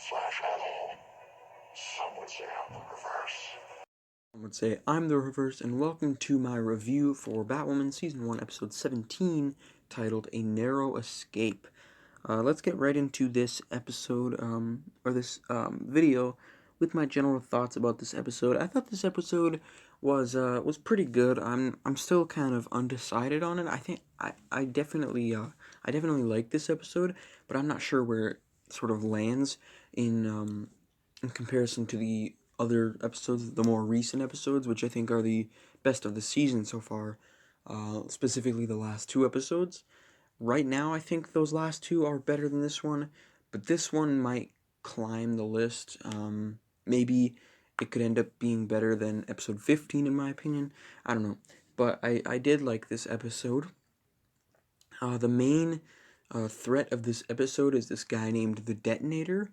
slash at all. Some would say I'm the reverse. I would say I'm the Reverse, and welcome to my review for Batwoman Season 1, Episode 17, titled A Narrow Escape. Let's get right into this episode, video, with my general thoughts about this episode. I thought this episode was pretty good. I'm still kind of undecided on it. I think I definitely like this episode, but I'm not sure where it sort of lands in comparison to the other episodes, the more recent episodes, which I think are the best of the season so far, specifically the last two episodes. Right now, I think those last two are better than this one, but this one might climb the list. Maybe it could end up being better than episode 15, in my opinion. I don't know. But I did like this episode. The main threat of this episode is this guy named the Detonator.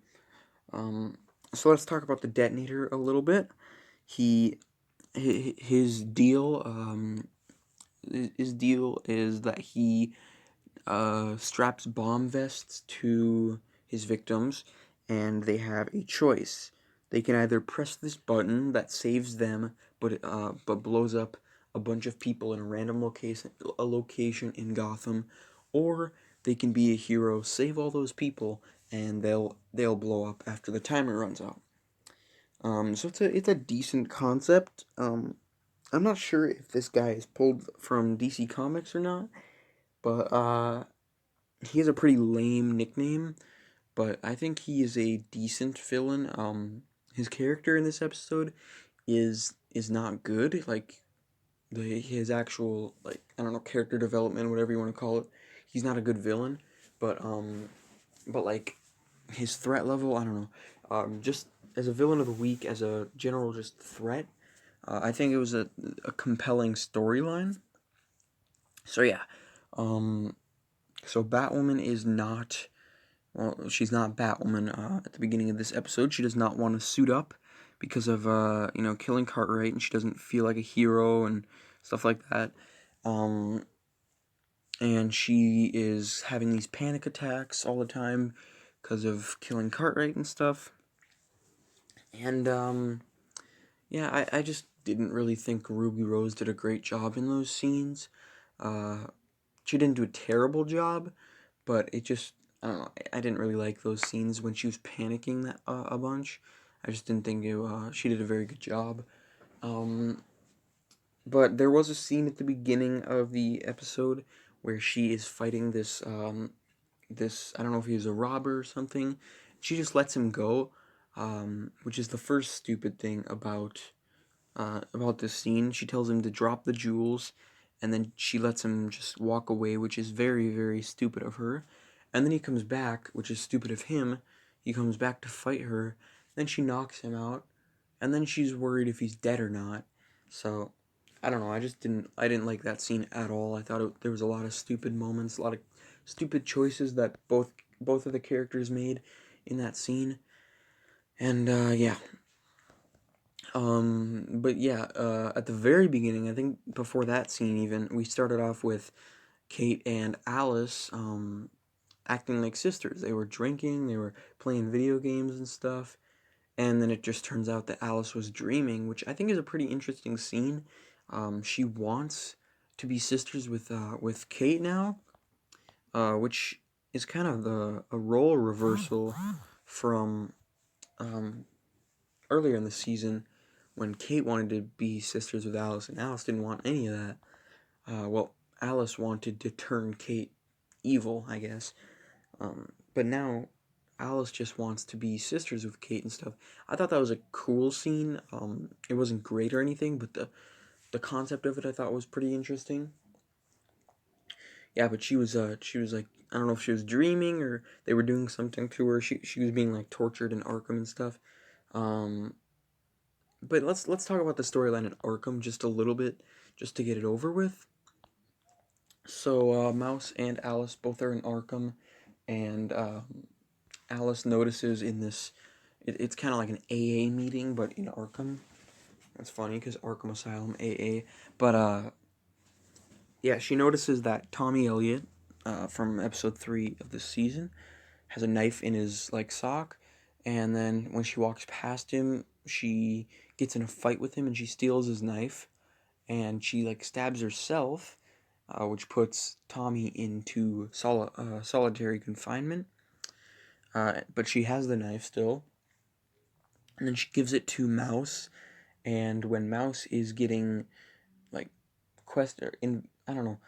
So let's talk about the Detonator a little bit. His deal is that he straps bomb vests to his victims, and they have a choice. They can either press this button that saves them, but blows up a bunch of people in a random location in Gotham, or they can be a hero, save all those people, and they'll blow up after the timer runs out. So it's a decent concept. I'm not sure if this guy is pulled from DC Comics or not, but he has a pretty lame nickname, but I think he is a decent villain. His character in this episode is not good. Like his actual, like, I don't know, character development, whatever you want to call it. He's not a good villain, but like his threat level, I don't know. Just as a villain of the week, as a general just threat, I think it was a compelling storyline. So yeah, um, so Batwoman is not, well, she's not Batwoman. At the beginning of this episode, she does not want to suit up because of killing Cartwright, and she doesn't feel like a hero and stuff like that. Um, and she is having these panic attacks all the time because of killing Cartwright and stuff. And yeah, I just didn't really think Ruby Rose did a great job in those scenes. Uh, she didn't do a terrible job, but it just, I don't know, I didn't really like those scenes when she was panicking that a bunch. I just didn't think she did a very good job. Um, but there was a scene at the beginning of the episode where she is fighting this, I don't know if he was a robber or something. She just lets him go, which is the first stupid thing about this scene. She tells him to drop the jewels, and then she lets him just walk away, which is very, very stupid of her. And then he comes back, which is stupid of him. He comes back to fight her, then she knocks him out, and then she's worried if he's dead or not. So, I don't know, I didn't like that scene at all. I thought there was a lot of stupid moments, a lot of stupid choices that both of the characters made in that scene. And, yeah, but yeah, at the very beginning, I think before that scene even, we started off with Kate and Alice, acting like sisters. They were drinking, they were playing video games and stuff, and then it just turns out that Alice was dreaming, which I think is a pretty interesting scene. She wants to be sisters with Kate now, which is kind of a role reversal from, um, earlier in the season when Kate wanted to be sisters with Alice, and Alice didn't want any of that. Well, Alice wanted to turn Kate evil, I guess. But now Alice just wants to be sisters with Kate and stuff. I thought that was a cool scene. It wasn't great or anything, but the concept of it I thought was pretty interesting. Yeah, but she was like, I don't know if she was dreaming or they were doing something to her. She was being like tortured in Arkham and stuff. Um, but let's talk about the storyline in Arkham just a little bit, just to get it over with. So Mouse and Alice both are in Arkham, and Alice notices in this, it's kind of like an AA meeting, but in Arkham. That's funny because Arkham Asylum AA. But yeah, she notices that Tommy Elliott, from episode 3 of this season, has a knife in his like sock, and then when she walks past him, she gets in a fight with him and she steals his knife, and she like stabs herself, which puts Tommy into solitary confinement. But she has the knife still, and then she gives it to Mouse. And when Mouse is getting like I don't know,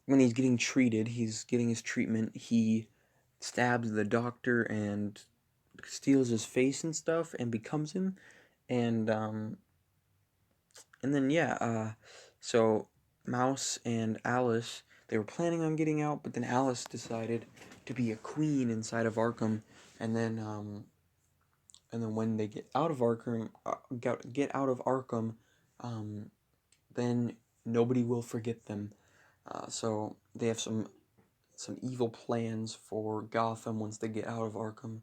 when he's getting treated, he's getting his treatment. He stabs the doctor and steals his face and stuff and becomes him. And then yeah, so Mouse and Alice, they were planning on getting out, but then Alice decided to be a queen inside of Arkham, and then when they get out of Arkham, um, then nobody will forget them. So they have some evil plans for Gotham once they get out of Arkham.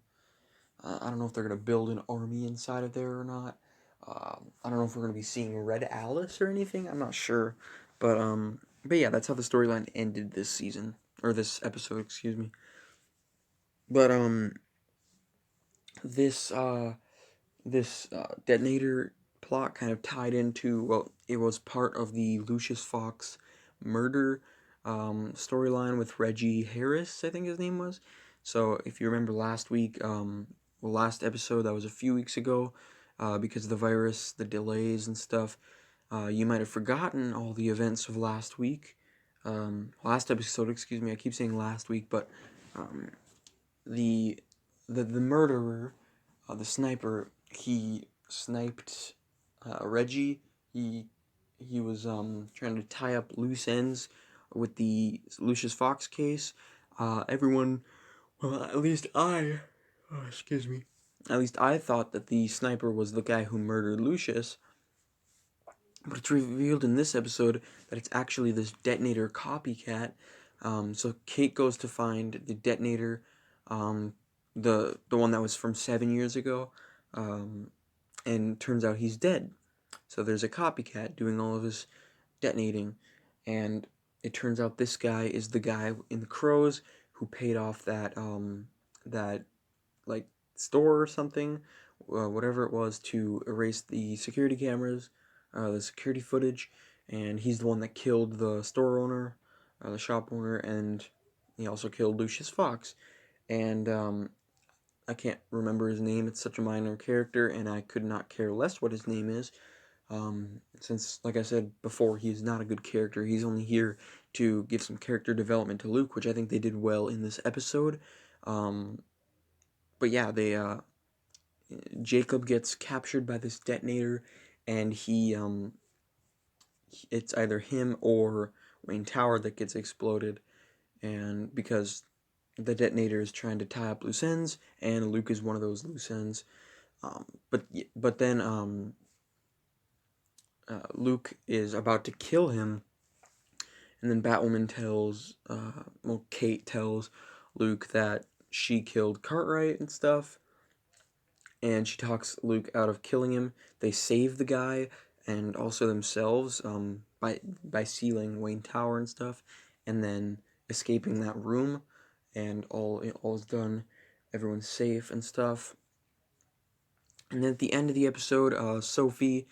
I don't know if they're gonna build an army inside of there or not. I don't know if we're gonna be seeing Red Alice or anything. I'm not sure, but yeah, that's how the storyline ended this season or this episode. Excuse me. But this detonator plot kind of tied into, well, it was part of the Lucius Fox murder storyline with Reggie Harris, I think his name was. So if you remember last week, last episode, that was a few weeks ago, because of the virus, the delays and stuff, you might have forgotten all the events of last week. Last episode, excuse me, I keep saying last week, but um, the the murderer, the sniper, he sniped Reggie. He was trying to tie up loose ends with the Lucius Fox case. Everyone, well, at least excuse me, at least I thought that the sniper was the guy who murdered Lucius. But it's revealed in this episode that it's actually this detonator copycat. So Kate goes to find the detonator, um, the one that was from 7 years ago, um, and turns out he's dead. So there's a copycat doing all of his detonating, and it turns out this guy is the guy in the Crows who paid off that like store or something, whatever it was, to erase the security cameras, the security footage, and he's the one that killed the store owner, the shop owner, and he also killed Lucius Fox. And I can't remember his name. It's such a minor character, and I could not care less what his name is. Since, like I said before, he is not a good character. He's only here to give some character development to Luke, which I think they did well in this episode. Um, but yeah, Jacob gets captured by this detonator, and it's either him or Wayne Tower that gets exploded, and because the detonator is trying to tie up loose ends, and Luke is one of those loose ends. But then Luke is about to kill him, and then Batwoman Kate tells Luke that she killed Cartwright and stuff, and she talks Luke out of killing him. They save the guy and also themselves, by sealing Wayne Tower and stuff, and then escaping that room, and all is done. Everyone's safe and stuff. And then at the end of the episode, Sophie,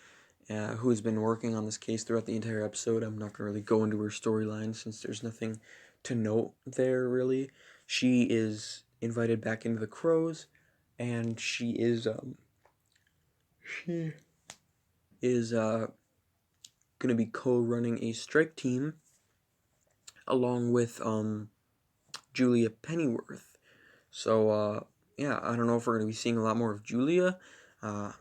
who has been working on this case throughout the entire episode, I'm not gonna really go into her storyline since there's nothing to note there really. She is invited back into the Crows, and she is going to be co-running a strike team along with Julia Pennyworth. So yeah, I don't know if we're going to be seeing a lot more of Julia. I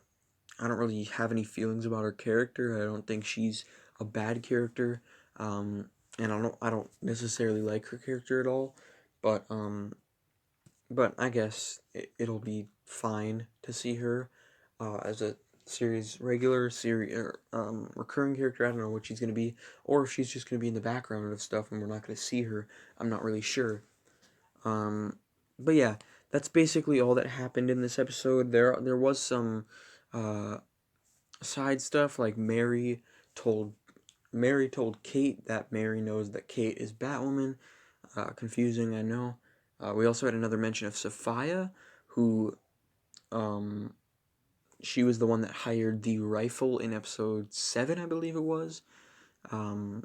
don't really have any feelings about her character. I don't think she's a bad character, and I don't necessarily like her character at all. But I guess it'll be fine to see her as a recurring character. I don't know what she's gonna be, or if she's just gonna be in the background of stuff and we're not gonna see her. I'm not really sure. Um, but yeah, that's basically all that happened in this episode. There was some uh, side stuff, like told Mary told Kate that Mary knows that Kate is Batwoman. Confusing, I know. We also had another mention of Sophia, who she was the one that hired the rifle in episode 7, I believe it was. And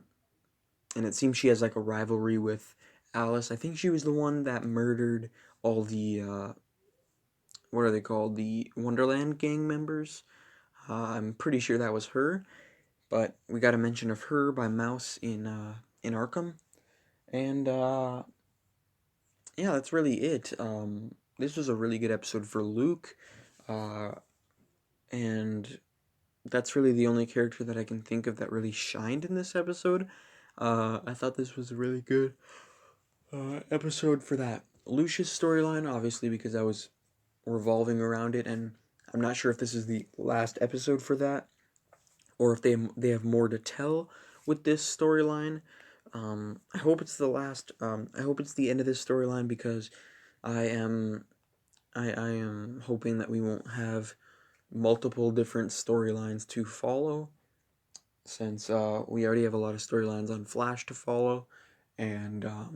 it seems she has like a rivalry with Alice. I think she was the one that murdered all the what are they called? The Wonderland gang members. I'm pretty sure that was her. But we got a mention of her by Mouse in Arkham, and yeah, that's really it. This was a really good episode for Luke, uh, and that's really the only character that I can think of that really shined in this episode. I thought this was a really good episode for that Lucius storyline, obviously because I was revolving around it, and I'm not sure if this is the last episode for that, or if they have more to tell with this storyline. I hope it's the last. I hope it's the end of this storyline because I am I am hoping that we won't have multiple different storylines to follow, since we already have a lot of storylines on Flash to follow, and a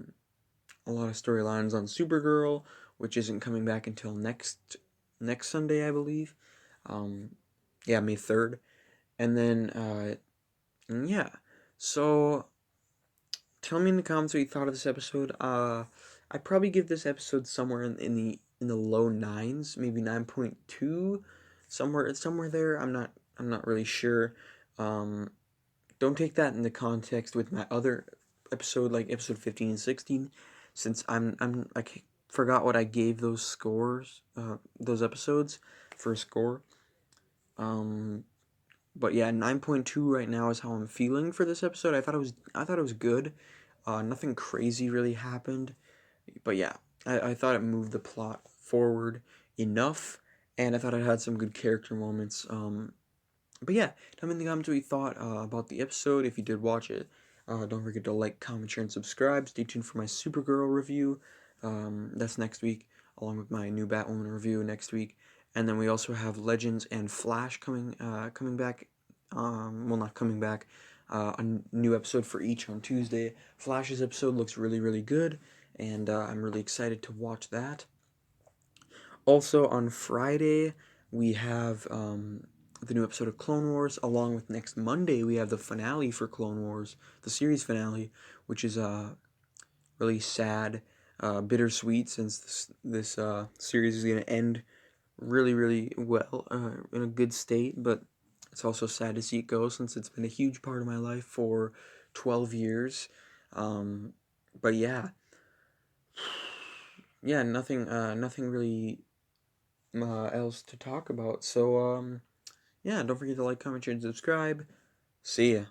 lot of storylines on Supergirl, which isn't coming back until next Sunday, I believe. Um, yeah, May 3rd, and then yeah. So tell me in the comments what you thought of this episode. I'd probably give this episode somewhere in the low nines, maybe 9.2, somewhere there. I'm not really sure. Um, don't take that into context with my other episode, like episode 15 and 16, since forgot what I gave those scores, those episodes for a score. Um, but yeah, 9.2 right now is how I'm feeling for this episode. I thought it was good. Nothing crazy really happened, but yeah, I thought it moved the plot forward enough, and I thought it had some good character moments. But yeah, tell me in the comments what you thought about the episode. If you did watch it, don't forget to like, comment, share, and subscribe. Stay tuned for my Supergirl review. That's next week, along with my new Batwoman review next week. And then we also have Legends and Flash coming back. Well, not coming back. A new episode for each on Tuesday. Flash's episode looks really, really good, and I'm really excited to watch that. Also on Friday, we have the new episode of Clone Wars. Along with next Monday, we have the finale for Clone Wars, the series finale, which is really sad, bittersweet, since this series is going to end really, really well, in a good state. But it's also sad to see it go, since it's been a huge part of my life for 12 years. But yeah, nothing really else to talk about. So yeah, don't forget to like, comment, share, and subscribe. See ya.